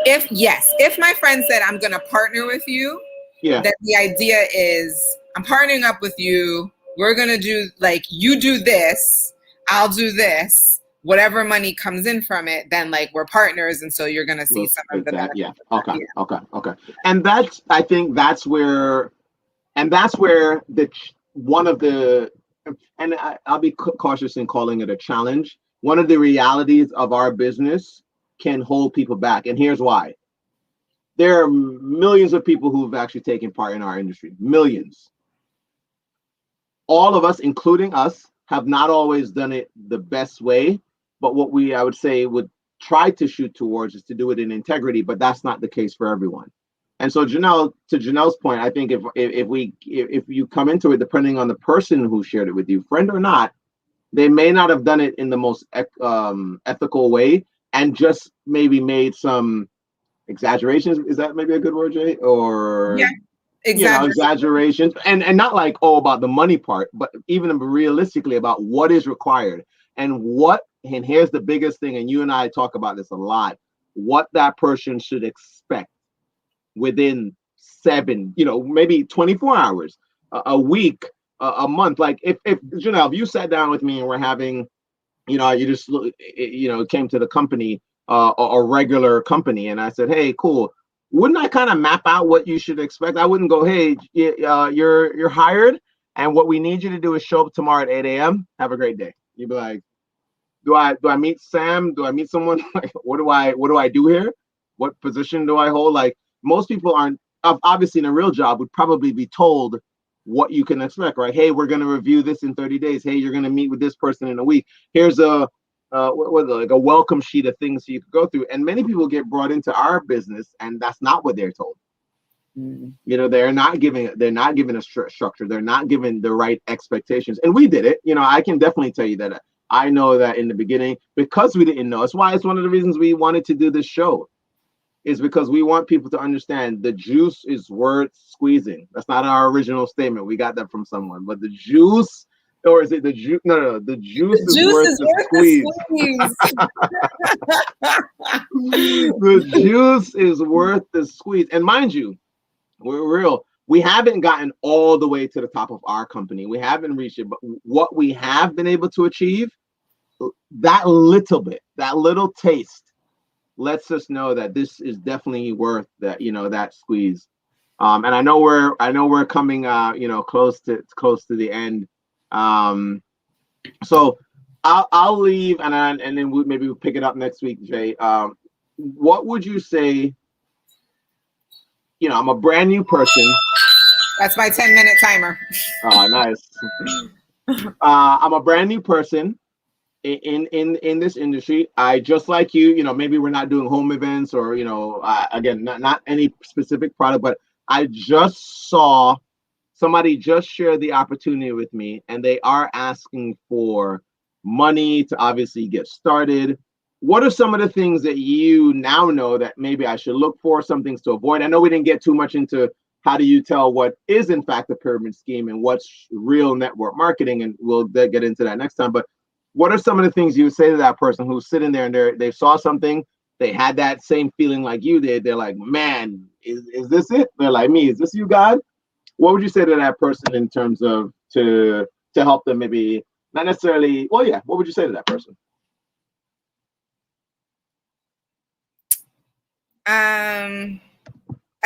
B: If my friend said, I'm going to partner with you, that the idea is I'm partnering up with you. We're going to do you do this, I'll do this. Whatever money comes in from it, then we're partners, and so you're gonna see some of the benefits.
C: Yeah. Okay. And I think that's where I'll be cautious in calling it a challenge. one of the realities of our business can hold people back. And here's why. There are millions of people who've actually taken part in our industry, millions. All of us, including us, have not always done it the best way, but what I would say, would try to shoot towards is to do it in integrity, but that's not the case for everyone. And so Janelle, to Janelle's point, I think if you come into it, depending on the person who shared it with you, friend or not, they may not have done it in the most ethical way and just maybe made some exaggerations. Is that maybe a good word, Jay? Or
B: yeah,
C: exaggerations, and not like, oh, about the money part, but even realistically about what is required and here's the biggest thing, and you and I talk about this a lot, what that person should expect within 7, maybe 24 hours, a week, a month. Like if Janelle, if you sat down with me and we're having, you just came to the company, a regular company, and I said, hey, cool, wouldn't I kind of map out what you should expect? I wouldn't go, hey, you're hired, and what we need you to do is show up tomorrow at 8 a.m. Have a great day. You'd be like, do I meet Sam? Do I meet someone? Like, what do I do here? What position do I hold? Like, most people aren't, obviously in a real job, would probably be told what you can expect, right? Hey, we're going to review this in 30 days. Hey, you're going to meet with this person in a week. Here's a welcome sheet of things you could go through. And many people get brought into our business, and that's not what they're told. They're not given a structure. They're not given the right expectations. And we did it. I can definitely tell you that I know that in the beginning, because we didn't know. It's why it's one of the reasons we wanted to do this show, is because we want people to understand the juice is worth squeezing. That's not our original statement. We got that from someone. But the juice, or is it the juice? No. The juice is worth the squeeze. The juice is worth the squeeze. And mind you, we're real. We haven't gotten all the way to the top of our company. We haven't reached it. But what we have been able to achieve, that little bit, that little taste, lets us know that this is definitely worth that, that squeeze. And I know we're coming, close to the end. So I'll leave, and then maybe we'll pick it up next week, Jay. What would you say? I'm a brand new person.
B: That's my 10-minute timer.
C: Oh, nice. I'm a brand new person in this industry. I, just like you, maybe we're not doing home events or, again, not any specific product, but I just saw somebody just share the opportunity with me, and they are asking for money to obviously get started. What are some of the things that you now know that maybe I should look for, some things to avoid? I know we didn't get too much into how do you tell what is in fact a pyramid scheme and what's real network marketing, and we'll get into that next time. But what are some of the things you would say to that person who's sitting there and they saw something, they had that same feeling like you did, they're like, man, is this it? They're like, me, is this you, God? What would you say to that person in terms of to help them, maybe not necessarily, well, yeah, what would you say to that person?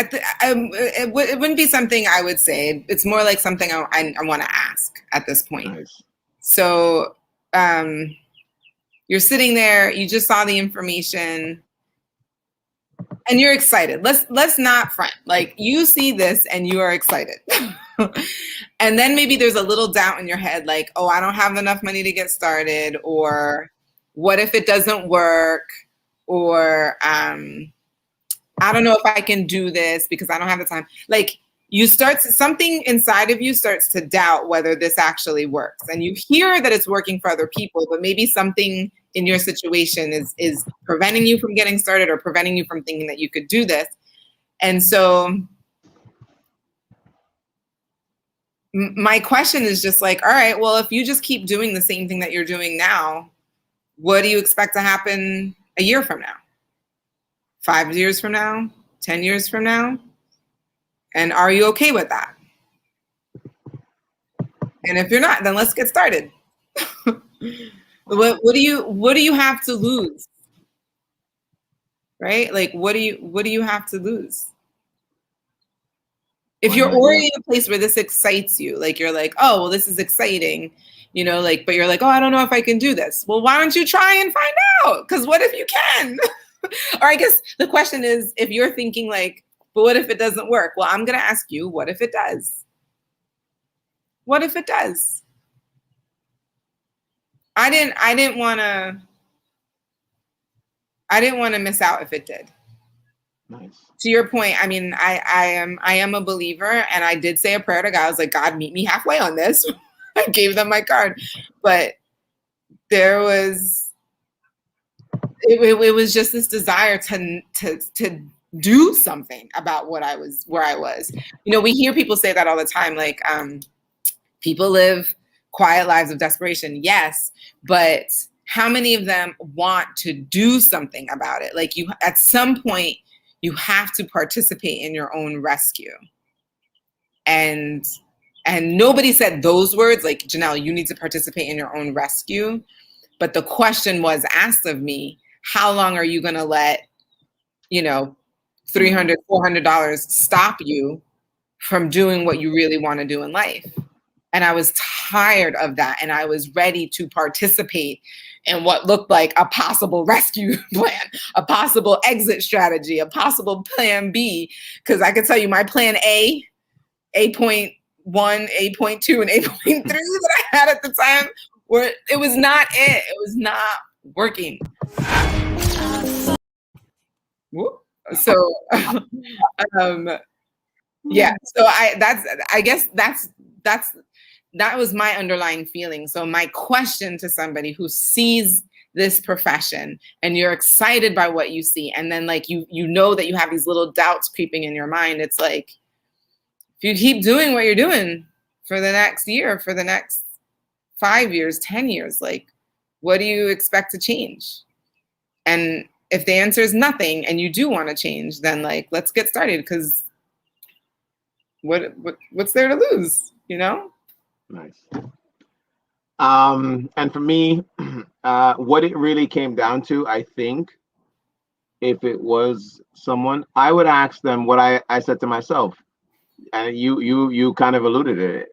B: It wouldn't be something I would say. It's more like something I want to ask at this point.
C: Nice.
B: So you're sitting there, you just saw the information, and you're excited. Let's not front. Like, you see this and you are excited. And then maybe there's a little doubt in your head, like, oh, I don't have enough money to get started, or what if it doesn't work, or I don't know if I can do this because I don't have the time. Like, something inside of you starts to doubt whether this actually works. And you hear that it's working for other people, but maybe something in your situation is preventing you from getting started, or preventing you from thinking that you could do this. And so my question is just like, all right, well, if you just keep doing the same thing that you're doing now, what do you expect to happen a year from now? 5 years from now, 10 years from now? And are you okay with that? And if you're not, then let's get started. What do you have to lose? Right? Like, what do you have to lose? If you're already in a place where this excites you, like you're like, oh, well, this is exciting, you know, like, but you're like, oh, I don't know if I can do this. Well, why don't you try and find out? Because what if you can? Or I guess the question is, if you're thinking like, but what if it doesn't work? Well, I'm going to ask you, what if it does? What if it does? I didn't want to miss out if it did.
C: Nice.
B: To your point, I mean, I am a believer, and I did say a prayer to God. I was like, God, meet me halfway on this. I gave them my card, but there was, it was just this desire to do something about where I was. You know, we hear people say that all the time, like, people live quiet lives of desperation. Yes, but how many of them want to do something about it? Like, you, at some point, you have to participate in your own rescue. And nobody said those words, like, Janelle, you need to participate in your own rescue. But the question was asked of me, how long are you going to let, you know, $300, $400 stop you from doing what you really want to do in life? And I was tired of that. And I was ready to participate in what looked like a possible rescue plan, a possible exit strategy, a possible plan B. Because I could tell you my plan A, 8.1, 8.2, and 8.3 that I had at the time, where it was not it. It was not working. So, yeah. So I guess that was my underlying feeling. So my question to somebody who sees this profession, and you're excited by what you see, and then like you know that you have these little doubts creeping in your mind, it's like, if you keep doing what you're doing for the next year, for the next 5 years, 10 years, like, what do you expect to change? And if the answer is nothing and you do want to change, then like, let's get started, because what's there to lose, you know?
C: Nice. And for me, what it really came down to, I think, if it was someone, I would ask them what I said to myself, and you kind of alluded to it.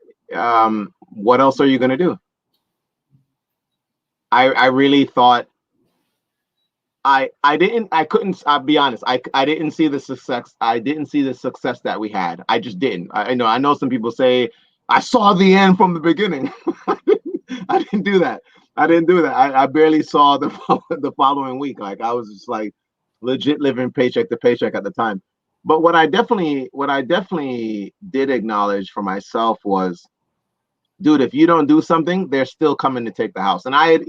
C: What else are you going to do? I really thought, I'll be honest, I didn't see the success. I didn't see the success that we had. I just didn't. I know some people say, I saw the end from the beginning. I didn't do that. I barely saw the following week. Like, I was just like legit living paycheck to paycheck at the time. But what I definitely did acknowledge for myself was, dude, if you don't do something, they're still coming to take the house. And I had,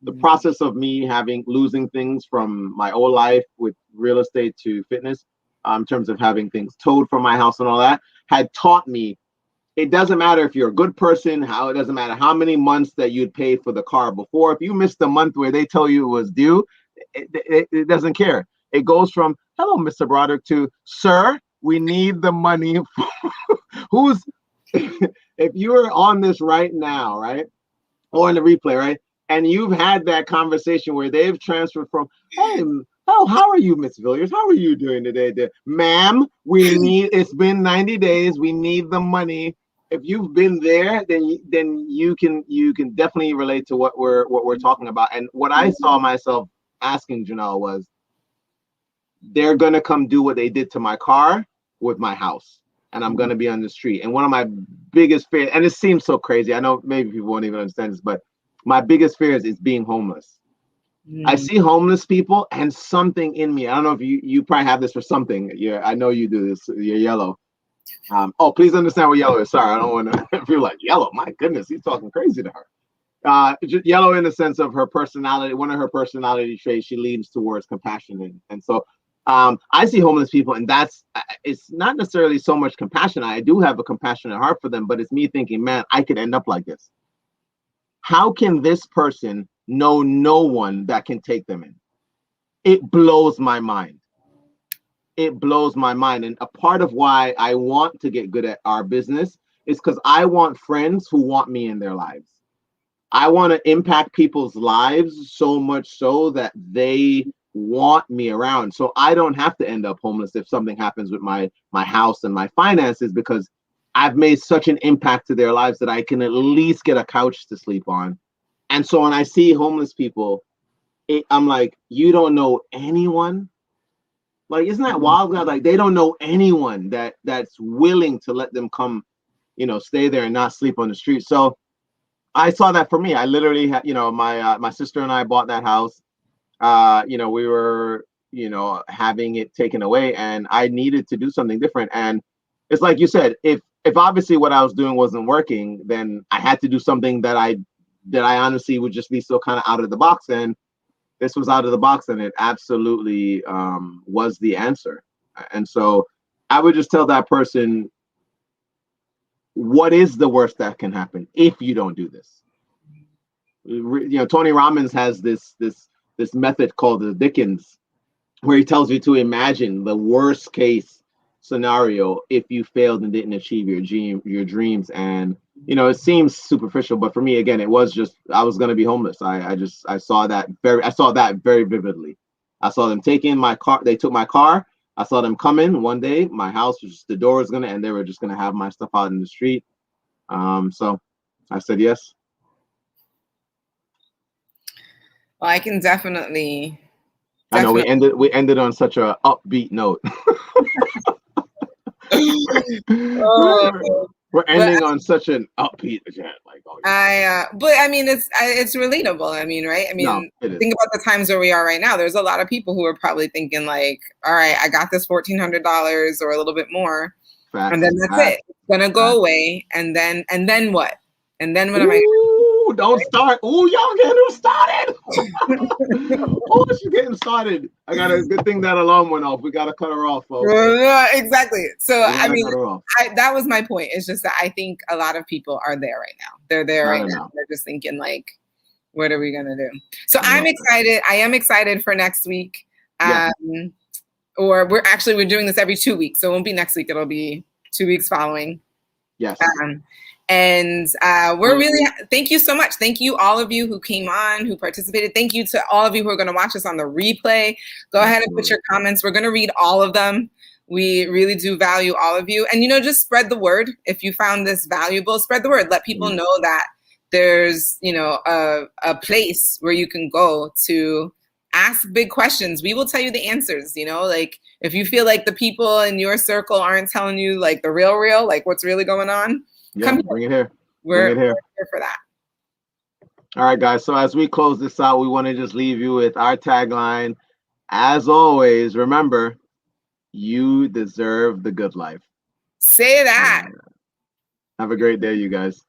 C: the process of me losing things from my old life with real estate to fitness, in terms of having things towed from my house and all that, had taught me, it doesn't matter if you're a good person, it doesn't matter how many months that you'd paid for the car before. If you missed a month where they tell you it was due, it doesn't care. It goes from, hello, Mr. Broderick, to, sir, we need the money. If you're on this right now, right, or in the replay, right, and you've had that conversation where they've transferred from, hey, how are you, Miss Villiers? How are you doing today? Ma'am, it's been 90 days. We need the money. If you've been there, then you can definitely relate to what we're talking about. And what I saw myself asking Janelle was, they're gonna come do what they did to my car with my house, and I'm gonna be on the street. And one of my biggest fears, and it seems so crazy, I know maybe people won't even understand this, but my biggest fears is being homeless. I see homeless people, and something in me, I don't know if you probably have this for something. Yeah, I know you do this. You're yellow. Please understand what yellow is. Sorry, I don't want to feel like yellow. My goodness, he's talking crazy to her. Yellow in the sense of her personality. One of her personality traits, she leans towards compassion, and so I see homeless people, and it's not necessarily so much compassion. I do have a compassionate heart for them, but it's me thinking, man, I could end up like this. How can this person know no one that can take them in? It blows my mind. It blows my mind. And a part of why I want to get good at our business is because I want friends who want me in their lives. I want to impact people's lives so much so that they want me around, so I don't have to end up homeless if something happens with my house and my finances, because I've made such an impact to their lives that I can at least get a couch to sleep on. And so when I see homeless people, I'm like, you don't know anyone? Like, isn't that wild, God? Like, they don't know anyone that's willing to let them come, stay there and not sleep on the street. So I saw that for me. I literally had, my sister and I bought that house. We were, having it taken away, and I needed to do something different. And it's like you said, if obviously what I was doing wasn't working, then I had to do something that I honestly would just be so kind of out of the box. And this was out of the box, and it absolutely was the answer. And so I would just tell that person, what is the worst that can happen if you don't do this? Tony Robbins has this method called the Dickens, where he tells you to imagine the worst case scenario if you failed and didn't achieve your dreams. And it seems superficial, but for me, again, it was just, I was going to be homeless. I saw that very vividly. I saw them taking my car. They took my car. I saw them come in one day. My house was just, the door was and they were just going to have my stuff out in the street. So I said yes.
B: Well, I can definitely.
C: I know we ended on such a upbeat note. We're ending on such an upbeat, like.
B: But I mean, it's relatable. I mean, right? I mean, think about the times where we are right now. There's a lot of people who are probably thinking like, all right, I got this $1,400 or a little bit more, and then that's it. It's gonna go away, and then what? And then what am I?
C: Don't start. Ooh, y'all getting them started. Oh, she's getting started. I got a good thing that alarm went off. We got to cut her off, folks.
B: Exactly. So, I mean, that was my point. It's just that I think a lot of people are there right now. They're there right now. They're just thinking like, what are we going to do? So I'm excited. I am excited for next week. Or we're doing this every 2 weeks. So it won't be next week. It'll be 2 weeks following.
C: Yes.
B: And we're really, thank you so much. Thank you, all of you who came on, who participated. Thank you to all of you who are going to watch us on the replay. Go ahead and put your comments. We're going to read all of them. We really do value all of you. And, just spread the word. If you found this valuable, spread the word. Let people know that there's, a place where you can go to ask big questions. We will tell you the answers, like if you feel like the people in your circle aren't telling you like the real, like what's really going on.
C: Yeah, bring it here.
B: We're here for that.
C: All right, guys. So as we close this out, we want to just leave you with our tagline. As always, remember, you deserve the good life.
B: Say that.
C: Have a great day, you guys.